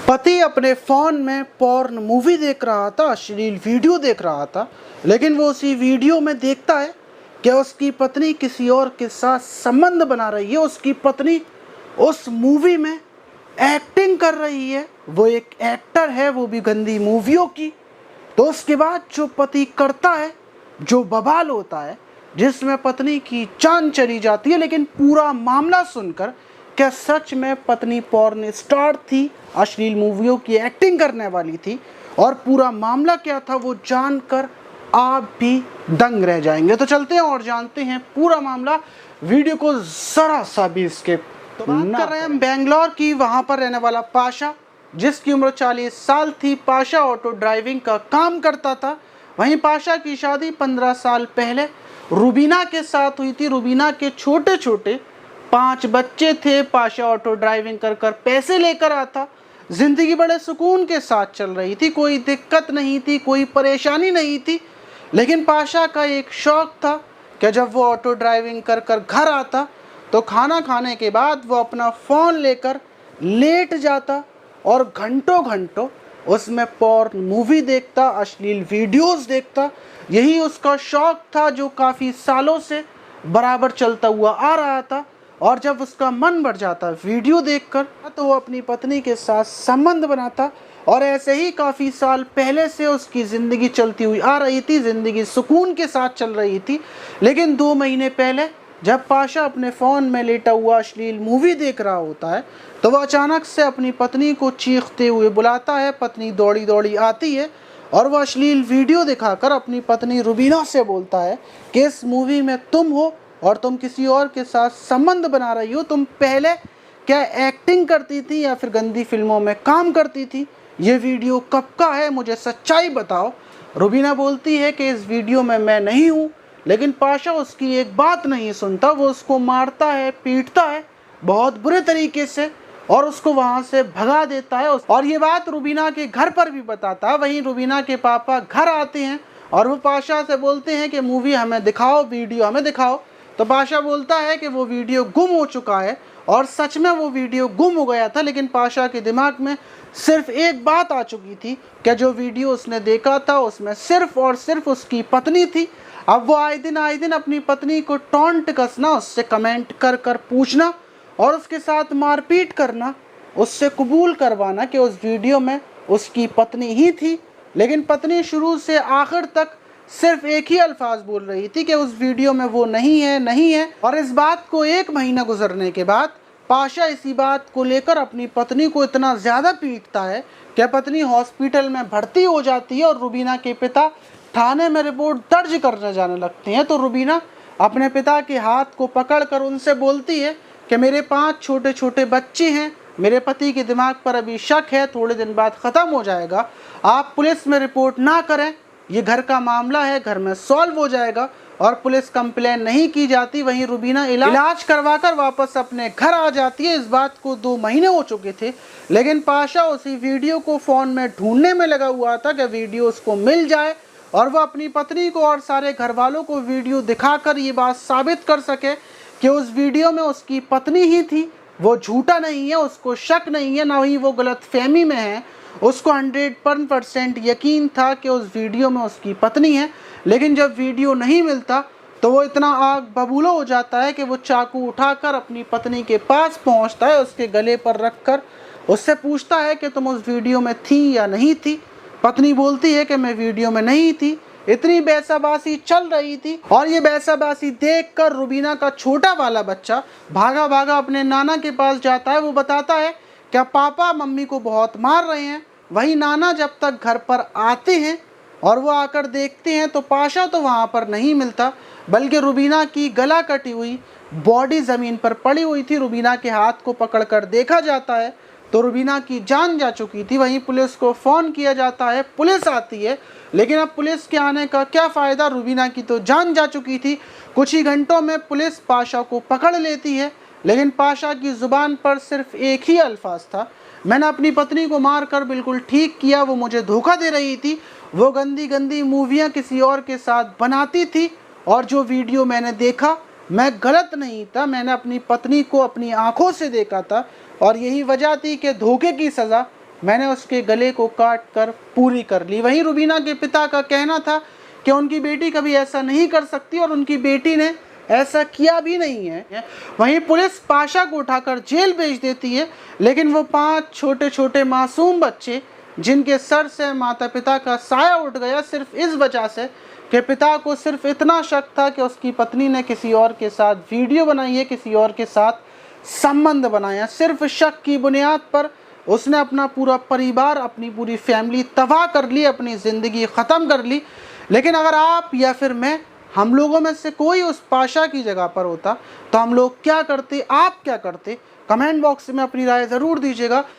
पति अपने फ़ोन में पॉर्न मूवी देख रहा था, अश्लील वीडियो देख रहा था, लेकिन वो उसी वीडियो में देखता है कि उसकी पत्नी किसी और के साथ संबंध बना रही है। उसकी पत्नी उस मूवी में एक्टिंग कर रही है, वो एक एक्टर है, वो भी गंदी मूवियों की। तो उसके बाद जो पति करता है, जो बवाल होता है, जिसमें पत्नी की जान चली जाती है। लेकिन पूरा मामला सुनकर क्या सच में पत्नी पॉर्न स्टार थी, अश्लील मूवियों की एक्टिंग करने वाली थी, और पूरा मामला क्या था वो जानकर आप भी दंग रह जाएंगे। तो चलते हैं और जानते हैं पूरा मामला, वीडियो को जरा सा भी स्किप तो बात कर रहे हैं हम बेंगलोर की। वहां पर रहने वाला पाशा, जिसकी उम्र 40 साल थी, पाशा ऑटो ड्राइविंग का काम करता था। वहीं पाशा की शादी 15 साल पहले रुबीना के साथ हुई थी। रुबीना के छोटे छोटे 5 बच्चे थे। पाशा ऑटो ड्राइविंग कर कर पैसे लेकर आता, जिंदगी बड़े सुकून के साथ चल रही थी, कोई दिक्कत नहीं थी, कोई परेशानी नहीं थी। लेकिन पाशा का एक शौक था कि जब वो ऑटो ड्राइविंग कर कर घर आता तो खाना खाने के बाद वो अपना फ़ोन लेकर लेट जाता और घंटों घंटों उसमें पॉर्न मूवी देखता, अश्लील वीडियोस देखता। यही उसका शौक था जो काफ़ी सालों से बराबर चलता हुआ आ रहा था। और जब उसका मन बढ़ जाता वीडियो देखकर तो वो अपनी पत्नी के साथ संबंध बनाता। और ऐसे ही काफ़ी साल पहले से उसकी ज़िंदगी चलती हुई आ रही थी, ज़िंदगी सुकून के साथ चल रही थी। लेकिन 2 महीने पहले जब पाशा अपने फ़ोन में लेटा हुआ अश्लील मूवी देख रहा होता है तो वह अचानक से अपनी पत्नी को चीखते हुए बुलाता है। पत्नी दौड़ी दौड़ी आती है और वह अश्लील वीडियो दिखाकर अपनी पत्नी रुबीना से बोलता है कि इस मूवी में तुम हो और तुम किसी और के साथ संबंध बना रही हो। तुम पहले क्या एक्टिंग करती थी या फिर गंदी फिल्मों में काम करती थी? ये वीडियो कब का है, मुझे सच्चाई बताओ। रुबीना बोलती है कि इस वीडियो में मैं नहीं हूँ। लेकिन पाशा उसकी एक बात नहीं सुनता, वो उसको मारता है, पीटता है बहुत बुरे तरीके से और उसको वहाँ से भगा देता है। और ये बात रुबीना के घर पर भी बताता है। वहीं रुबीना के पापा घर आते हैं और वो पाशा से बोलते हैं कि मूवी हमें दिखाओ, वीडियो हमें दिखाओ। तो पाशा बोलता है कि वो वीडियो गुम हो चुका है और सच में वो वीडियो गुम हो गया था। लेकिन पाशा के दिमाग में सिर्फ एक बात आ चुकी थी कि जो वीडियो उसने देखा था उसमें सिर्फ और सिर्फ उसकी पत्नी थी। अब वो आए दिन अपनी पत्नी को टॉन्ट कसना, उससे कमेंट कर कर पूछना और उसके साथ मारपीट करना, उससे कबूल करवाना कि उस वीडियो में उसकी पत्नी ही थी। लेकिन पत्नी शुरू से आखिर तक सिर्फ एक ही अल्फाज बोल रही थी कि उस वीडियो में वो नहीं है, नहीं है। और इस बात को 1 महीना गुजरने के बाद पाशा इसी बात को लेकर अपनी पत्नी को इतना ज़्यादा पीटता है कि पत्नी हॉस्पिटल में भर्ती हो जाती है और रुबीना के पिता थाने में रिपोर्ट दर्ज करने जाने लगते हैं। तो रुबीना अपने पिता के हाथ को पकड़कर उनसे बोलती है कि मेरे 5 छोटे छोटे बच्चे हैं, मेरे पति के दिमाग पर अभी शक है, थोड़े दिन बाद ख़त्म हो जाएगा, आप पुलिस में रिपोर्ट ना करें, ये घर का मामला है, घर में सॉल्व हो जाएगा। और पुलिस कंप्लेन नहीं की जाती। वहीं रुबीना इलाज करवाकर वापस अपने घर आ जाती है। इस बात को 2 महीने हो चुके थे। लेकिन पाशा उसी वीडियो को फ़ोन में ढूंढने में लगा हुआ था कि वीडियो उसको मिल जाए और वह अपनी पत्नी को और सारे घर वालों को वीडियो दिखाकर ये बात साबित कर सके कि उस वीडियो में उसकी पत्नी ही थी, वो झूठा नहीं है, उसको शक नहीं है, ना ही वो गलतफहमी में है। उसको 100% यकीन था कि उस वीडियो में उसकी पत्नी है। लेकिन जब वीडियो नहीं मिलता तो वो इतना आग बबूला हो जाता है कि वो चाकू उठाकर अपनी पत्नी के पास पहुंचता है, उसके गले पर रखकर उससे पूछता है कि तुम उस वीडियो में थी या नहीं थी। पत्नी बोलती है कि मैं वीडियो में नहीं थी। इतनी बहसाबाजी चल रही थी और ये बहसाबाजी देखकर रुबीना का छोटा वाला बच्चा भागा भागा अपने नाना के पास जाता है। वो बताता है क्या पापा मम्मी को बहुत मार रहे हैं। वही नाना जब तक घर पर आते हैं और वो आकर देखते हैं तो पाशा तो वहाँ पर नहीं मिलता, बल्कि रुबीना की गला कटी हुई बॉडी ज़मीन पर पड़ी हुई थी। रुबीना के हाथ को पकड़कर देखा जाता है तो रुबीना की जान जा चुकी थी। वहीं पुलिस को फ़ोन किया जाता है, पुलिस आती है, लेकिन अब पुलिस के आने का क्या फ़ायदा, रुबीना की तो जान जा चुकी थी। कुछ ही घंटों में पुलिस पाशा को पकड़ लेती है। लेकिन पाशा की ज़ुबान पर सिर्फ एक ही अल्फाज था, मैंने अपनी पत्नी को मार कर बिल्कुल ठीक किया, वो मुझे धोखा दे रही थी, वो गंदी गंदी मूवियाँ किसी और के साथ बनाती थी और जो वीडियो मैंने देखा मैं गलत नहीं था, मैंने अपनी पत्नी को अपनी आंखों से देखा था और यही वजह थी कि धोखे की सज़ा मैंने उसके गले को काट कर पूरी कर ली। वहीं रुबीना के पिता का कहना था कि उनकी बेटी कभी ऐसा नहीं कर सकती और उनकी बेटी ने ऐसा किया भी नहीं है। वहीं पुलिस पाशा को उठाकर जेल भेज देती है, लेकिन वो 5 छोटे छोटे मासूम बच्चे जिनके सर से माता पिता का साया उठ गया सिर्फ इस वजह से कि पिता को सिर्फ इतना शक था कि उसकी पत्नी ने किसी और के साथ वीडियो बनाई है, किसी और के साथ संबंध बनाया। सिर्फ शक की बुनियाद पर उसने अपना पूरा परिवार, अपनी पूरी फैमिली तबाह कर ली, अपनी ज़िंदगी ख़त्म कर ली। लेकिन अगर आप या फिर मैं, हम लोगों में से कोई उस पाशा की जगह पर होता तो हम लोग क्या करते, आप क्या करते? कमेंट बॉक्स में अपनी राय ज़रूर दीजिएगा।